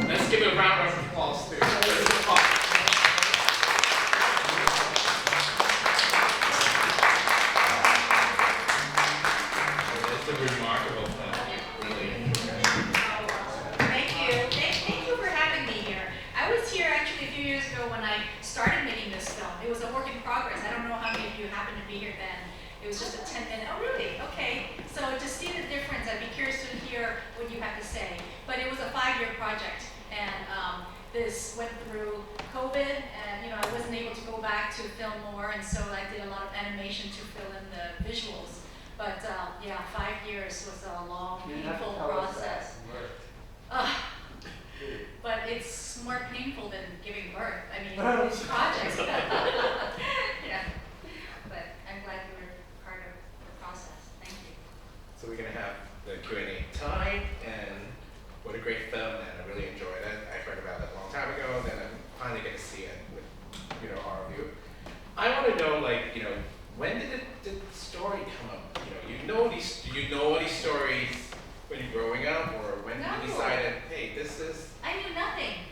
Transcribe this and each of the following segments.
Let's give a round of applause to Kwok. It's a remarkable film, really. Thank you. Thank you for having me here. I was here actually a few years ago when I started making this film. It was a work in progress. I don't know how many of you happened to be here then. It was just a 10-minute, oh really? Okay. So to see the difference, I'd be curious to hear what you have to say. But it was a 5-year project. And this went through COVID, and I wasn't able to go back to film more, and so I did a lot of animation to fill in the visuals. But yeah, 5 years was a long, painful process. But it's more painful than giving birth. I mean, these projects. Yeah. But I'm glad you were part of the process. Thank you. So we're going to have the Q&A time, and what a great film, and I really enjoyed it. I heard about it a long time ago, and then I finally get to see it with, our review. I want to know, when did the story come up? Do you know all these stories when you're growing up, or when you decided, hey, this is... I knew nothing.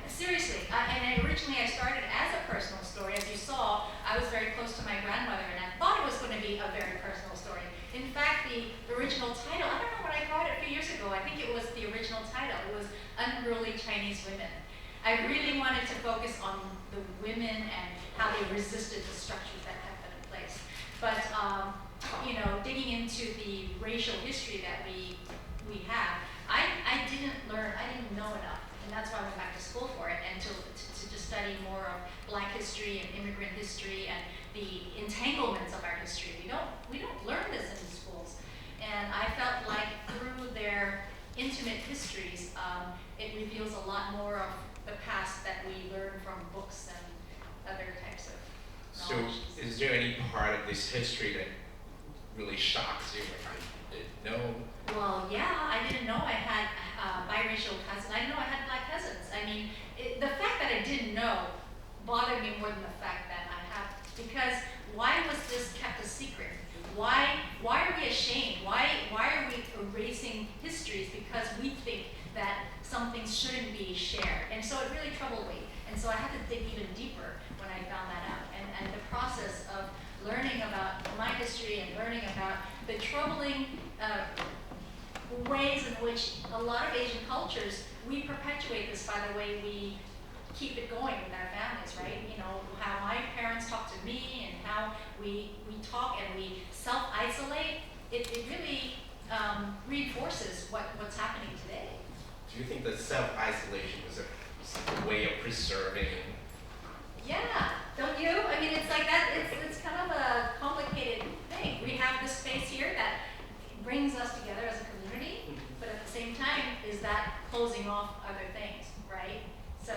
Seriously. And originally I started as a personal story. As you saw, I was very close to my grandmother, and I thought it was going to be a very personal story. In fact, the original title, I don't know when I got it a few years ago, I think it was the original title. It was Unruly Chinese Women. I really wanted to focus on the women and how they resisted the structures that had been in place. But, digging into the racial history that we have, I didn't know enough. And that's why I went back to school for it, and to study more of Black history and immigrant history and the entanglements of our history. We don't learn this in schools. And I felt like through their intimate histories, it reveals a lot more of the past that we learn from books and other types of knowledge. So is there any part of this history that really shocks you? Like, I didn't know. Well, yeah, I didn't know I had biracial cousins. I didn't know I had Black cousins. I mean, the fact that I didn't know bothered me more than the fact that I have. Because why was this kept a secret? Why are we ashamed? Why are we erasing histories because we think that some things shouldn't be shared? And so it really troubled me. And so I had to dig even deeper when I found that out. And the process of learning about my history and learning about the troubling ways in which a lot of Asian cultures, we perpetuate this by the way we keep it going with our families, right? How my parents talk to me and how we talk and we self-isolate, it really reinforces what's happening today. Do you think that self-isolation was a way of preserving? Yeah, don't you? I mean, it's like that, it's kind of a complicated thing. We have this space here that brings us together as a community, but at the same time, is that closing off other things, right? So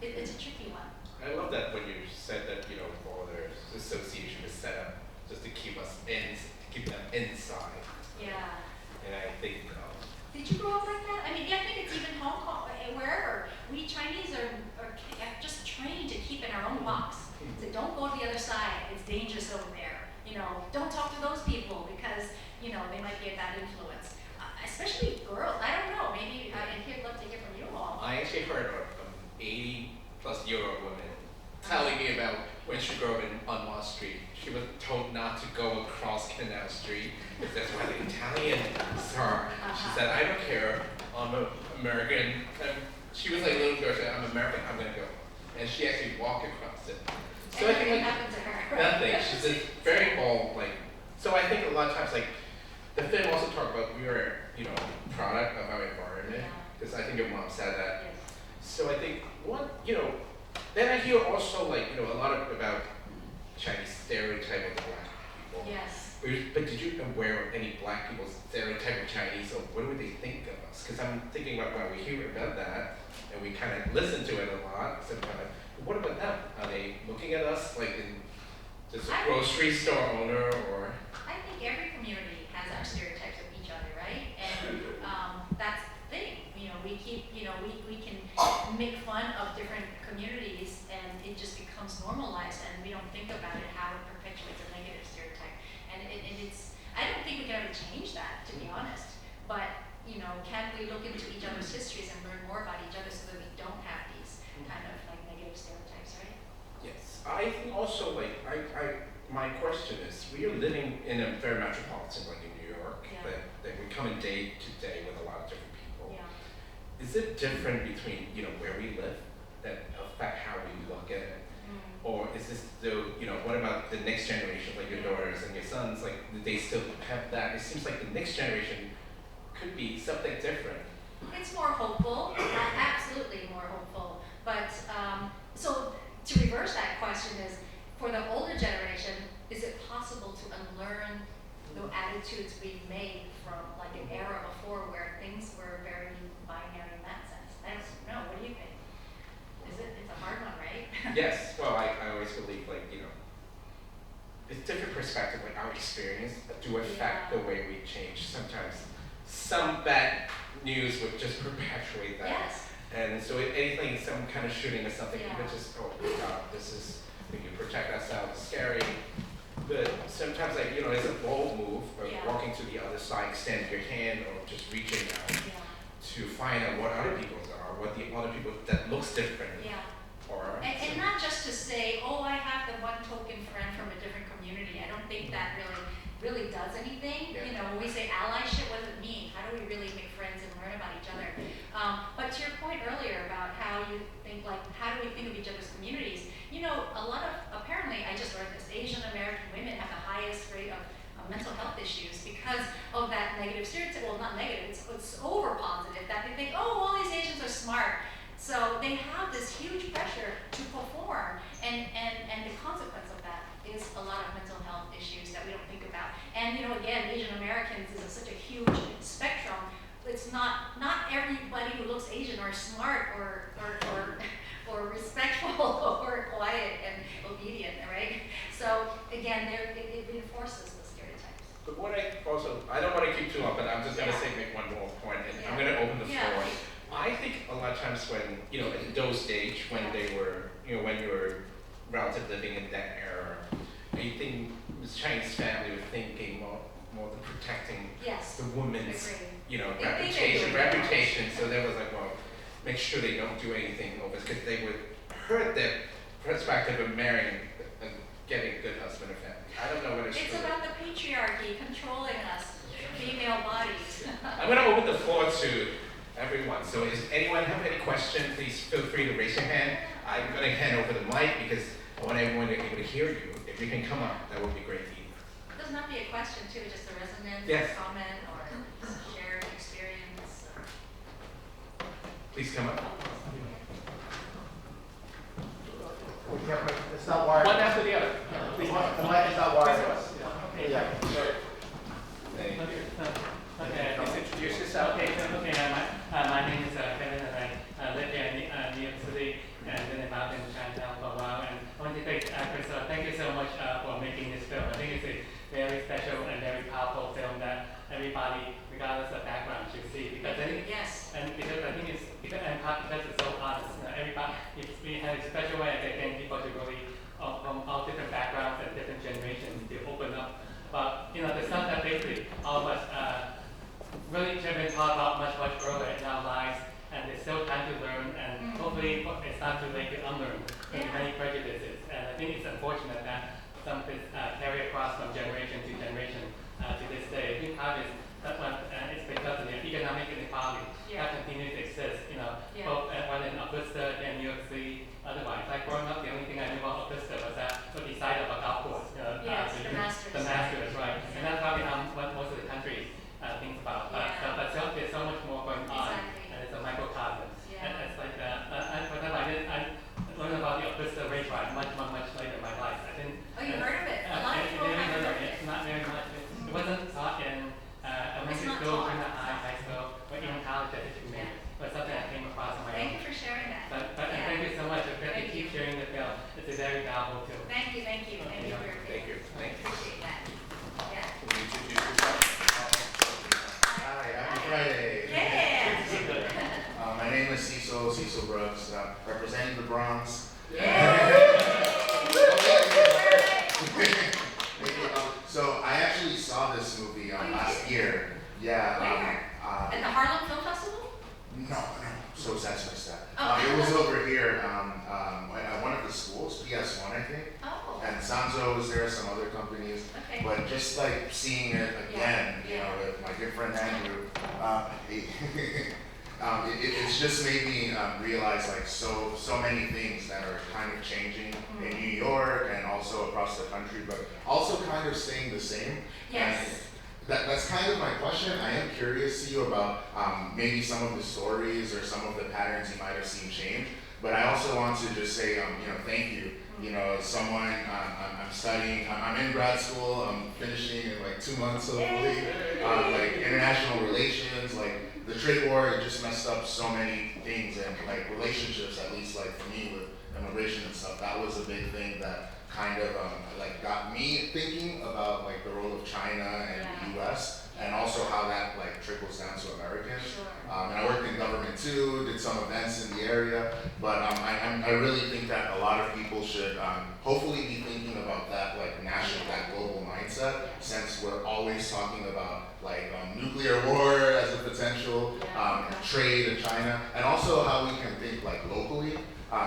it's a tricky one. I love that when you said that, all their association is set up just to keep keep them inside. Yeah. And I think... Did you grow up like that? I mean, yeah, I think it's even Hong Kong, wherever. We Chinese are just trained to keep in our own box. So don't go to the other side. It's dangerous over there. Don't talk to those people because, they might be a bad influence. Especially girls. I don't know. Maybe I'd love to hear from you all. I actually heard of an 80-plus-year-old woman telling me about when she grew up on Wall Street. She was told not to go across Canal Street because that's where the Italians are. She said, I don't care, I'm an American. And she was like a little girl, she said, I'm American, I'm going to go. And she actually walked across it. So and nothing happened to her. Nothing. She's just very bold. So I think a lot of times, the film also talked about we are, product of our environment. Because I think your mom said that. Yes. So I think then I hear also like, a lot about Chinese stereotype of the black people. Yes. But did you aware of any black people's stereotype of Chinese, or what would they think of us? Because I'm thinking about when we hear about that, and we kind of listen to it a lot, sometimes, what about them? Are they looking at us like in just a grocery store owner, or? I think every community has our stereotypes of each other, right? And that's the thing. We can make fun of different communities, and it just becomes normalized, and we don't think about it, how it perpetuates a negative stereotype. And it's, I don't think we can ever change that, to be honest. But, can we look into each other's histories and learn more about each other so that we don't have these kind of like negative stereotypes, right? Yes, I think also like my question is, we are living in a very metropolitan like in New York, Yeah. that we come in day to day with a lot of different people. Yeah. Is it different between where we live that affect how we look at it, or is this still what about the next generation, like your daughters and your sons, like do they still have that? It seems like the next generation could be something different. It's more hopeful, absolutely more hopeful. But so to reverse that question is, for the older generation, is it possible to unlearn the attitudes we've made from like an era before where things were very binary in that sense? I don't know. What do you think? It's a hard one, right? Yes. Well, I always believe like it's different perspective, like our experience do affect the way we change. Sometimes some bad news would just perpetuate that. Yes. And so anything, some kind of shooting or something, Yeah. people just, oh my God, this is, we can protect ourselves, it's scary. But sometimes like, it's a bold move of Yeah. walking to the other side, extend your hand, or just reaching out Yeah. to find out what other people's are, what the other people that looks different. Yeah. Or And not just to say, oh, I have the one token friend from a different community. I don't think that really does anything. Yeah. When we say allyship, what does it mean? How do we really make friends and learn about each other? But to your point earlier about how you think, like, how do we think of each other's communities? A lot of, apparently, I just learned this, Asian American women have the highest rate of mental health issues because of that negative stereotype. Well, not negative, it's over positive, that they think, oh, all these Asians are smart. So they have this huge pressure to perform, and the consequence of that is a lot of mental health issues that we don't think about. And again, Asian Americans is such a huge spectrum. It's not everybody who looks Asian are smart or respectful or quiet and obedient, right? So again, it reinforces the stereotypes. But I don't want to keep too long, but I'm just going to make one more point, and I'm going to open the floor. I think a lot of times when, in those days when they were, when you were relative living in that era, I think the Chinese family were thinking more than protecting the woman's, reputation. So there was like, well, make sure they don't do anything over, because they would hurt their perspective of marrying and getting a good husband or family. I don't know what it's true. It's about the patriarchy controlling us, female bodies. I'm going to open the floor to everyone. So if anyone have any question, please feel free to raise your hand. I'm going to hand over the mic because I want everyone to be able to hear you. If you can come up, that would be great. It doesn't have to be a question too, just a resonance, Yes. comment, or shared experience. Please come up. It's not wired. One after the other. The mic is not wireless. Yeah. Okay, please introduce yourself. My name is Kevin, and I live here in New York City and been involved in Chinatown for a while. And I want to thank Chris, thank you so much for making this film. I think it's a very special and very powerful film that everybody, regardless of background, should see. Because I think, because I think it's because it's so honest. Everybody, we have a special way of getting people to really from all different backgrounds and different generations to open up. But the stuff that basically all of us really have been taught about much earlier in our lives, and there's still time to learn, and hopefully it's not too late to unlearn many prejudices. And I think it's unfortunate that some of this carry across from generation to generation to this day. I think part of it's because of the economic inequality that continues to exist, both one in Augusta and New York City. Otherwise, like growing up, the only thing I knew about Augusta was the side of a golf course. The Masters. The Masters, right. And that's probably what most of the country thinks about. But there's so much more going on, and it's a microcosm. And it's like, for example, I Brooks, representing the Bronx. So I actually saw this movie last year. Yeah. Where? At the Harlem Film Festival? No. So that's messed up. Oh. It was over here at one of the schools, PS1, I think. Oh. And Sanzo was there, some other companies. Okay. But just like seeing it again, Yeah. you know, with my good friend Andrew, it's just made me realize like so many things that are kind of changing in New York and also across the country, but also kind of staying the same. Yes. And that's kind of my question. I am curious to you about maybe some of the stories or some of the patterns you might have seen change. But I also want to just say, thank you. You know, as someone, I'm studying, I'm in grad school, I'm finishing in like 2 months hopefully, like international relations, like the trade war, it just messed up so many things and like relationships, at least like for me with immigration and stuff, that was a big thing that kind of like got me thinking about like the role of China and the US and also how that like trickles down to Americans. Sure. And I worked in government too, did some events in the area, but I really think that a lot of people should hopefully be thinking about that like national, that global mindset, since we're always talking about like nuclear war as a potential, trade in China, and also how we can think like locally.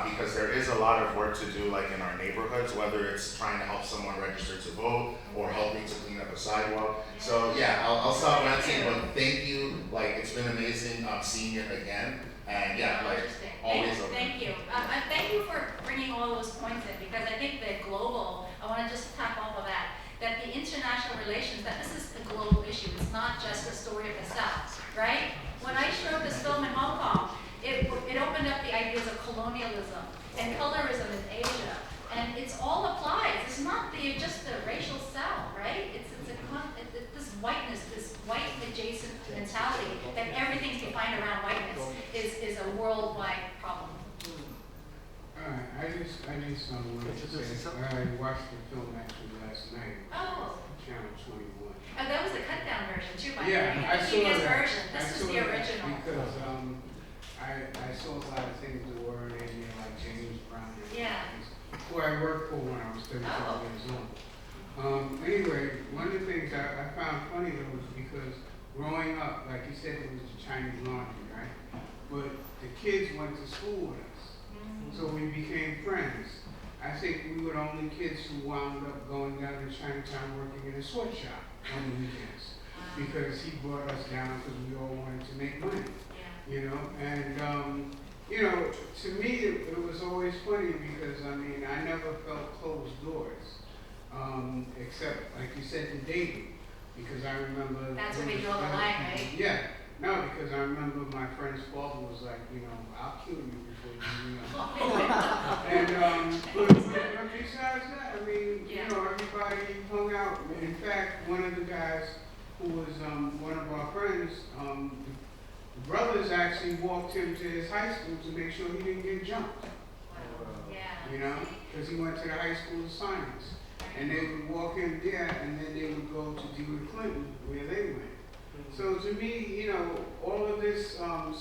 Because there is a lot of work to do like in our neighborhoods, whether it's trying to help someone register to vote or helping to clean up a sidewalk. So yeah, I'll stop ranting, but thank you. Like it's been amazing seeing it again. And yeah, like always open. Thank you. Thank you for bringing all those points in, because I think that global, I want to just tap off of that the international relations, that this is a global issue. It's not just a story of the South, right? When I showed this film in Hong Kong, it opened up the ideas of colonialism and colorism in Asia, and it's all applied. It's not just the racial South, right? It's this whiteness, this white adjacent mentality that everything's defined around whiteness is a worldwide problem. I just wanted to say, I watched the film actually last night. Oh. Channel 21. Oh, that was the cut down version too, by the way. Yeah, I The saw PBS that. version. This was the original. Because I saw a lot of things that were in there, like James Brown. Who I worked for when I was 35 years old. Anyway, one of the things I found funny though was because growing up, like you said, it was the Chinese laundry, right? But the kids went to school with us. So we became friends. I think we were the only kids who wound up going down to Chinatown working in a sweatshop on the weekends. Because he brought us down because we all wanted to make money. You know, and to me it was always funny because I never felt closed doors. Except, like you said, the dating. Because I remember... That's when we draw the line, right? Yeah. No, because I remember my friend's father was like, I'll kill you before you, And, but besides that, everybody hung out. In fact, one of the guys who was one of our friends, the brothers actually walked him to his high school to make sure he didn't get jumped. Because he went to the high school of science. And they would walk him there, and then they would go to DeWitt Clinton, where they went. So to me, all of this stuff,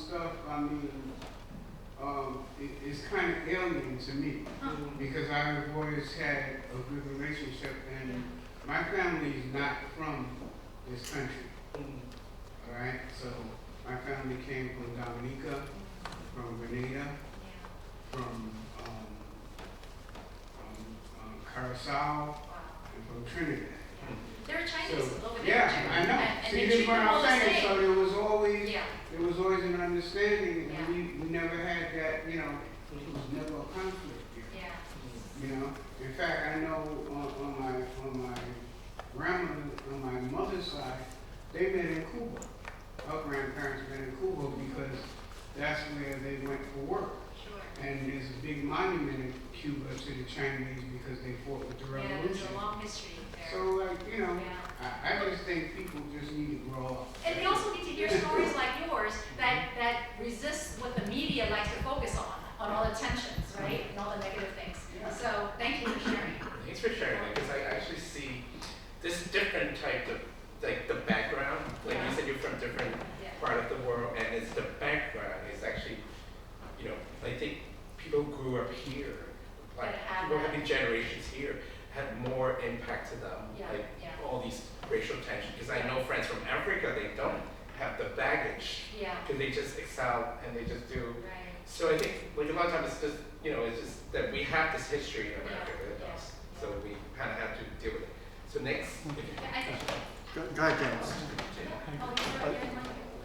is kind of alien to me. Because I've always had a good relationship, and my family is not from this country. Alright? So my family came from Dominica, from Grenada, from Curacao, and from Trinidad. There are Chinese over there too. Yeah, I know. And See, they this is treat what them all I'm the saying. same. So there was always an understanding, Yeah. and we never had that, there was never a conflict here. Yeah. In fact, I know on my grandmother, on my mother's side, they met in Cuba. Her grandparents met in Cuba because that's where they went for work. Sure. And there's a big monument in Cuba to the Chinese because they fought with the Yeah, revolution. there's a long history there. So, Yeah. I just think people just need to grow up. And they also need to hear stories like yours that resist what the media likes to focus on all the tensions, right? And all the negative things. Yeah. So thank you for sharing. Thanks for sharing that, because I actually see this different type of, like the background, like you said, you're from different Yeah. part of the world, and it's the background is actually, like think people who grew up here, like That have people that. having generations here, had more impact to them. Yeah, Like yeah. all these racial tension. Because I know friends from Africa, they don't have the baggage. Yeah, Because they just excel and they just do. right. So I think like a lot of times it's just, it's just that we have this history in America Yeah, that yeah, does. yeah. So we kind of have to deal with it. So next, if you Yeah, I think. Go ahead, James. Oh, you're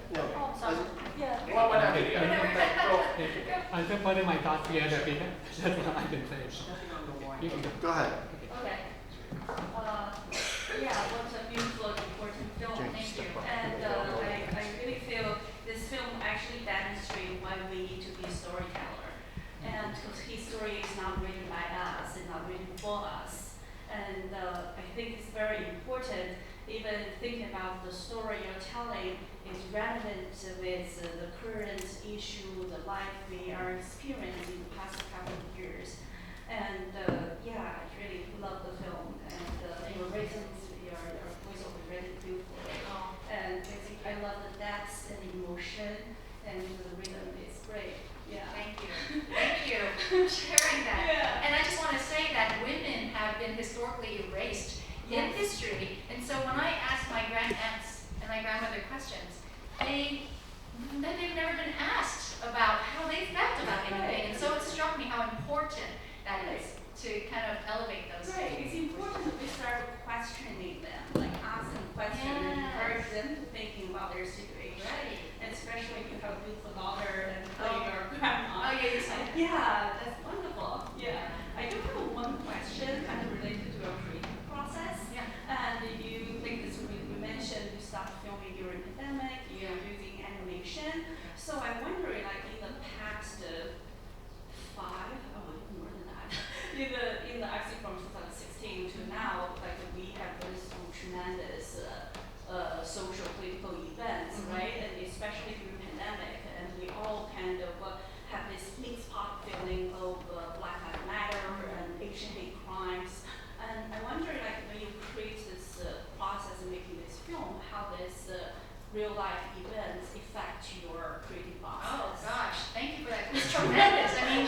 Yeah. Oh, sorry. Yeah. Well, what happened? I'll just put in my thoughts here that that's what I've been saying. You can go. Go ahead. Okay. Yeah, what's a beautiful, important film, James, thank you. step up. And I really feel this film actually demonstrates why we need to be a storyteller. And because history is not written by us, it's not written for us. And I think it's very important, even thinking about the story you're telling is relevant with the current issue, the life we are experiencing in the past couple of years. And yeah, I really love the film, and your reasons, your voiceover is really beautiful. And I think I love the depth and emotion, and the rhythm is great. Yeah. Thank you. Thank you for sharing that. Yeah. And I just want to say that women have been historically erased in history, and so when I ask my grandparents and my grandmother questions, they've never been asked about how they felt about anything, and so it struck me how important that is to kind of elevate those. Right, it's important that we start questioning them, like ask them questions and encourage them to thinking about their situation. Right. And especially if you have a beautiful daughter and Oh. your grandma. Oh, yeah, you said. Yeah, that's wonderful. Yeah. I do have one question kind of related to your creative process. Yeah. And you think this we mentioned you started filming during the pandemic, you're using animation. So I'm wondering, like in the past 5, more than that, in the actually from 2016 to now, like we have been through tremendous social political events, right? And especially during pandemic, and we all kind of have this mixed pot feeling of Black Lives Matter and Asian hate crimes. And I wonder, like when you create this process of making this film, how this real life events affect your creative process. Oh gosh, thank you for that. It was tremendous. I mean,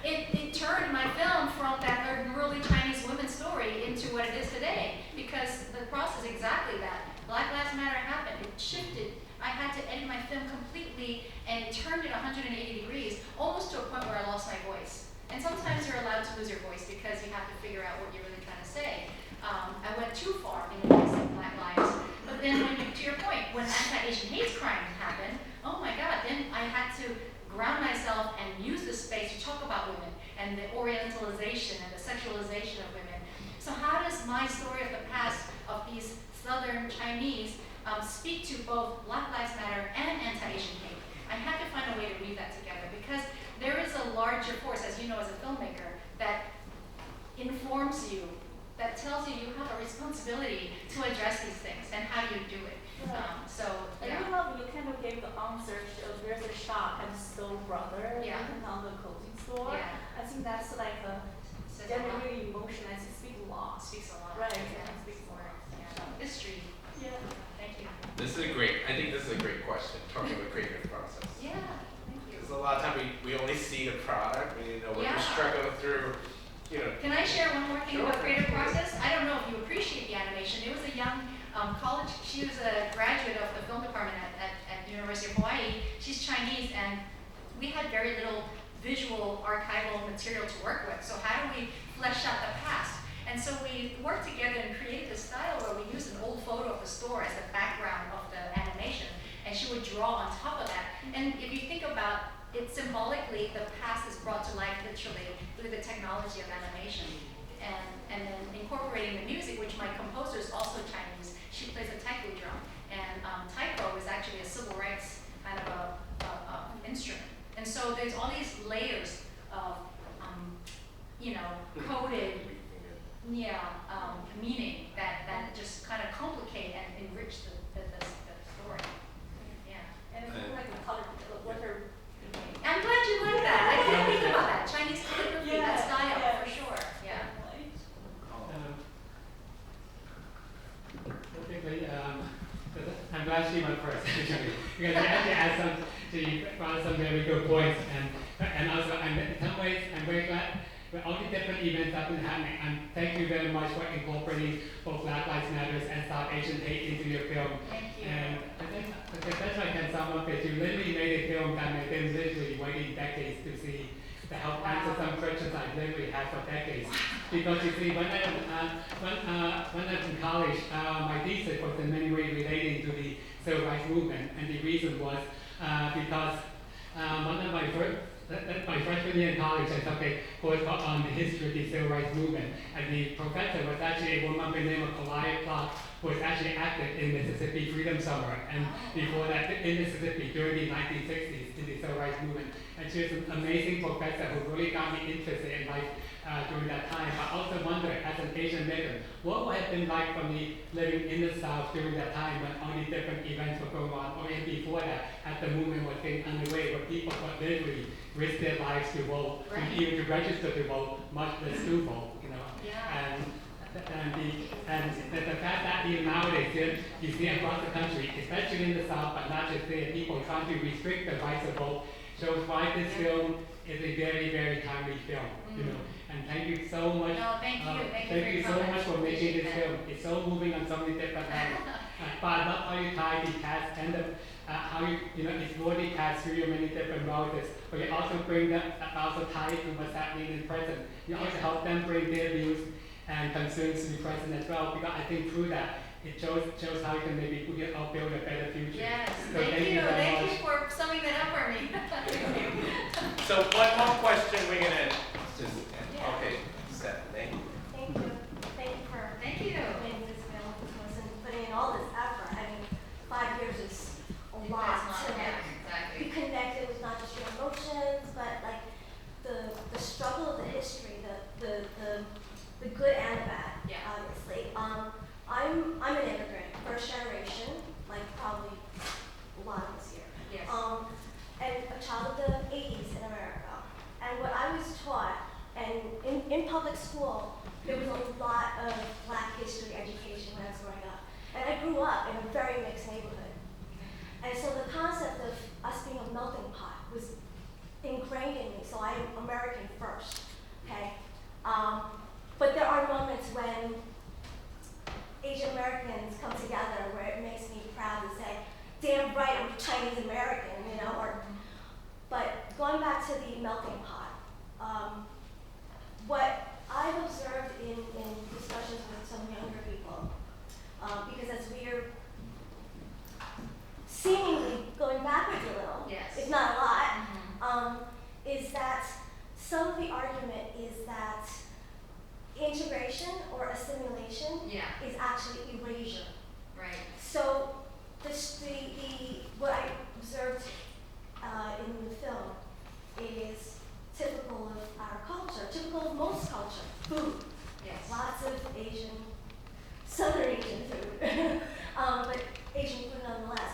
it turned my film from that early Chinese women's story into what it is today, because the process is exactly that. Black Lives Matter happened. It shifted. I had to edit my film completely, and it turned it 180 degrees, almost to a point where I lost my voice. And sometimes you're allowed to lose your voice because you have to figure out what you're really trying to say. I went too far in embracing Black lives. But then to your point, when anti-Asian hate crime happened, oh my God, then I had to ground myself and use the space to talk about women and the orientalization and the sexualization of women. So how does my story of the past of these Southern Chinese speak to both Black Lives Matter and anti-Asian hate? I had to find a way to weave that together, because there is a larger force, as you know as a filmmaker, that informs you, that tells you you have a responsibility to address these things, and how do you do it? And you know, you kind of gave the answer. There's a shop at Soul Brother, Yeah. on the clothing store. Yeah. I think that's like a Says a lot. really emotional. It speaks a lot. Speaks a lot. Right. Yeah, It speaks a lot. Yeah. History. Yeah. Thank you. I think this is a great question, talking about creative process. Yeah. Thank you. Because a lot of time we only see the product, we know what Yeah. you're struggling through, Can I share one more thing Sure. about creative process? I don't know if you appreciate the animation. It was a young college, she was a graduate of the film department at the University of Hawaii. She's Chinese, and we had very little visual archival material to work with. So how do we flesh out the past? And so we worked together and created this style where we used an old photo of the store as the background of the animation, and she would draw on top of that. And if you think about it symbolically, the past is brought to life literally through the technology of animation. And then incorporating the music, which my composer is also Chinese. She plays a taiko drum, and taiko is actually a civil rights kind of a instrument. And so there's all these layers of, coded, meaning that just kind of complicate and enrich the story. Yeah. And it's like the color, what her. I'm glad you like that. I didn't think about that. Chinese calligraphy, that style, yeah. for sure. Yeah. Basically, I'm glad she went first, actually, because I had to add some, she found some very good points, and also with all the different events that have been happening. And thank you very much for incorporating both Black Lives Matter and South Asian hate into your film. Thank you. And I think the best I can sum up is you literally made a film that made them literally waiting decades to see, to help answer some questions I literally had for decades. Because you see, when I was in college, my thesis was in many ways relating to the civil rights movement, and the reason was because one of my freshman year in college, I took a course on the history of the civil rights movement, and the professor was actually a woman by the name of Kwok, who was actually active in Mississippi Freedom Summer, and before that in Mississippi during the 1960s in the civil rights movement. And she was an amazing professor who really got me interested in life during that time. I also wonder, as an Asian American, what would have been like for me living in the South during that time when all these different events were going on, or even before that, as the movement was getting underway, where people could literally risk their lives to vote, and even to register to vote, much less to vote, you know. Yeah. And the fact that even nowadays you see across the country, especially in the South, but not just there, people trying to restrict the rights of vote, shows why this film is a very, very timely film, you know. And thank you so much. No, thank you. Thank you so much for making this film. It's so moving on so many different levels. But I love how you tie the cast and how you know, explore the cast through your many different relatives. But you also bring them, also tie it to what's happening in present. You also help them bring their views and concerns to the present as well. Because I think through that, it shows how you can maybe build a better future. Yes, So thank you. very Thank much. you for summing that up for me. So one more question we're gonna just, Yeah. okay, Stephanie. Thank you. Thank you for Thank you. making this film and putting in all this effort. I mean, 5 years is a That's lot not- to yeah, be exactly. connected with not just your emotions, but like the struggle of the history, the good and the bad, Yeah. obviously. I'm an immigrant, first generation, like probably a lot of us here. Yes. And a child of the 80s in America. And what I was taught, and in public school, there was a lot of Black history education when I was growing up. And I grew up in a very mixed neighborhood. And so the concept of us being a melting pot was ingrained in me, so I am American first, okay? But there are moments when Asian Americans come together where it makes me proud to say, damn right, I'm Chinese American, you know, but going back to the melting pot, what I've observed in discussions with some younger people, because as we're seemingly going backwards a little, Yes. if not a lot, is that some of the argument is that integration or assimilation Yeah. is actually erasure. Right. So what I observed in the film is typical of our culture, typical of most culture, food. Yes. Lots of Asian, Southern Asian food, but Asian food nonetheless.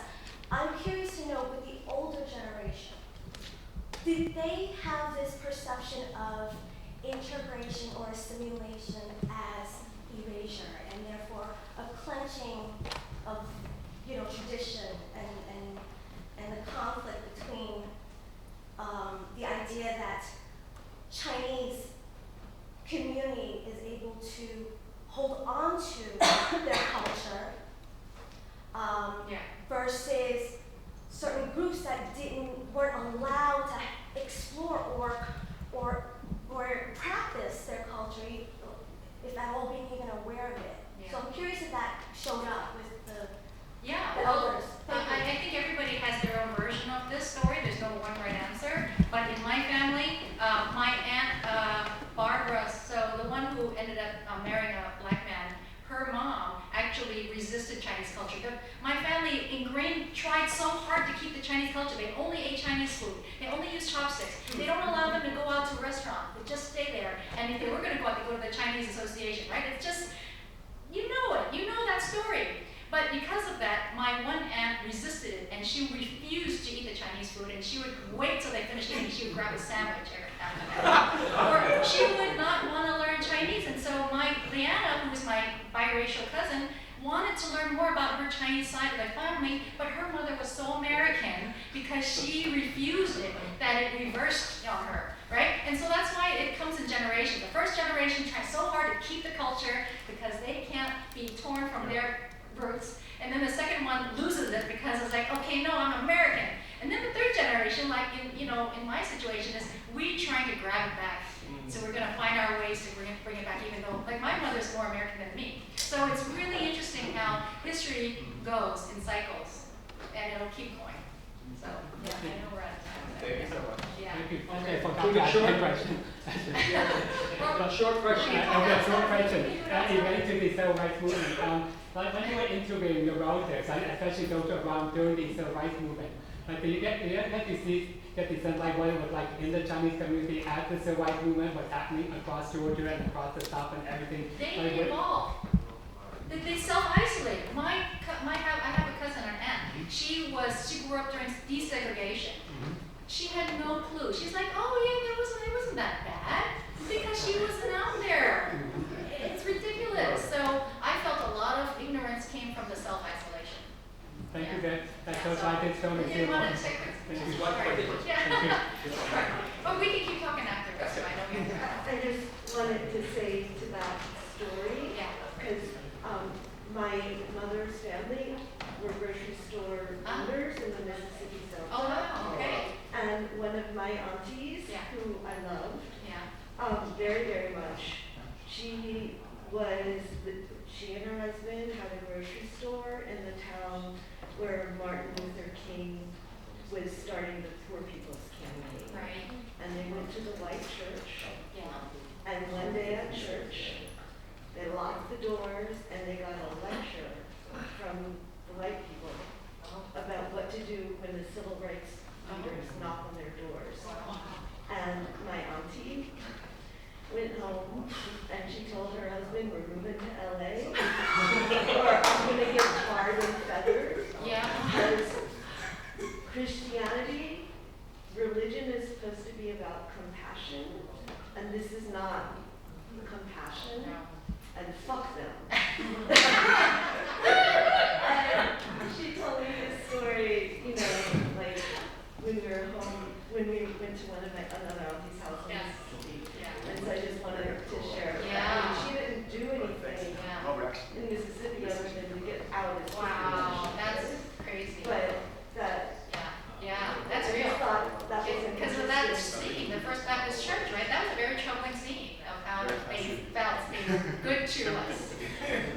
I'm curious to know, with the older generation, did they have this perception of integration or assimilation as erasure, and therefore a clenching of, you know, tradition and the conflict between the idea that Chinese community is able to hold on to their culture Yeah. versus certain groups that weren't allowed to explore or practice their culture, if at all being even aware of it. Yeah. So I'm curious if that showed up with the Yeah, The well, elders. I think everybody has their own version of this story. There's no one right answer. But in my family, my aunt Barbara, so the one who ended up marrying a Black man, her mom actually resisted Chinese culture. My family tried so hard to keep the Chinese culture. They only ate Chinese food. They only used chopsticks. They don't allow them to go out to a restaurant. They just stay there. And if they were going to go out, they go to the Chinese Association, right? It's just, you know it. You know that story. But because of that, my one aunt resisted it, and she refused to eat the Chinese food, and she would wait till they finished eating, she would grab a sandwich after that. Or she would not want to learn Chinese, and so my Liana, who was my biracial cousin, wanted to learn more about her Chinese side of the family, but her mother was so American because she refused it, that it reversed on her, right? And so that's why it comes in generations. like in my situation is we trying to grab it back. So we're going to find our ways to bring it back, even though, like, my mother's more American than me. So it's really interesting how history goes in cycles, and it'll keep going. So, yeah, I know we're out of time. Thank you so much. Yeah. Thank you. Okay, for Keep it short. question. Short question. Okay, short question. Related to the civil rights movement. Like when you were interviewing the voters, especially those around during the civil rights movement, like do you get the sense like what it was like in the Chinese community as the civil rights movement was happening across Georgia and across the South and everything? They Like, didn't evolve. They self-isolated. I have a cousin, an aunt. She grew up during desegregation. She had no clue. She's like, oh yeah, it wasn't that bad because she wasn't out there. It's ridiculous. So I felt a lot of ignorance came from the self-isolation. Thank you, that's Yeah, so I did so you didn't want to take it. Thank you. Sorry. Yeah. Thank you. But we can keep talking after this, so I know you have to. I just wanted to say to that story, Yeah. because my mother's family were grocery store owners in the Mississippi Delta. Oh, wow, okay. And one of my aunties, Yeah. who I loved Yeah. very, very much, she and her husband had a grocery store in the town where Martin Luther King was starting the Poor People's Campaign. Right. And they went to the white church. Yeah. And one day at church, they locked the doors and they got a lecture from the white people about what to do when the civil rights leaders knock on their doors. And my auntie went home and she told her husband, we're moving to LA or I'm gonna get tarred and feathered. Yeah. Because Christianity, religion is supposed to be about compassion, and this is not compassion, and fuck them. And she told me this story, like when we were home, when we went to another auntie's house in Mississippi, and so I just wanted to share. Yeah. She didn't do anything in Mississippi other than to get out as quickly as Wow, she that's could. crazy. But that. Yeah, that's I real. just thought that was Because of that scene, the First Baptist Church, right? That was a very troubling scene of how they felt being good to us.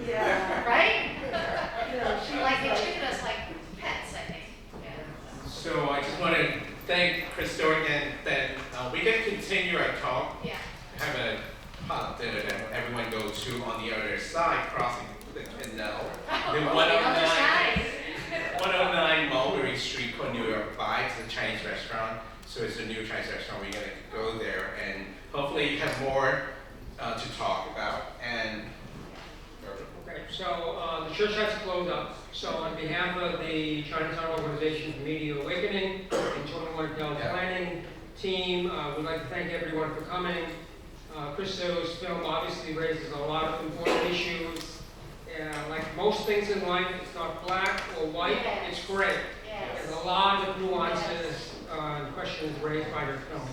Yeah. Right? She Like they was treated us like pets, I think. Yeah. So I just want to thank Crystal again, that we can continue our talk, Yeah. have a hot dinner that everyone go to on the other side, crossing the canal. The Oh, the other side. 109 Mulberry Street, called New York 5. It's a Chinese restaurant. So it's a new Chinese restaurant. We're going to go there and hopefully have more to talk about. And Okay, so the church has to close up. So on behalf of the Chinatown Organization for Media Awakening and 21 Pell Planning team, we'd like to thank everyone for coming. Christo's film obviously raises a lot of important issues. Like most things in life, it's not black or white, it's gray. Yes. There's a lot of nuances and questions raised by your film.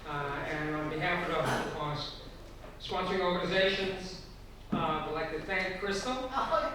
And on behalf of the sponsoring organizations, I'd like to thank Crystal. Oh,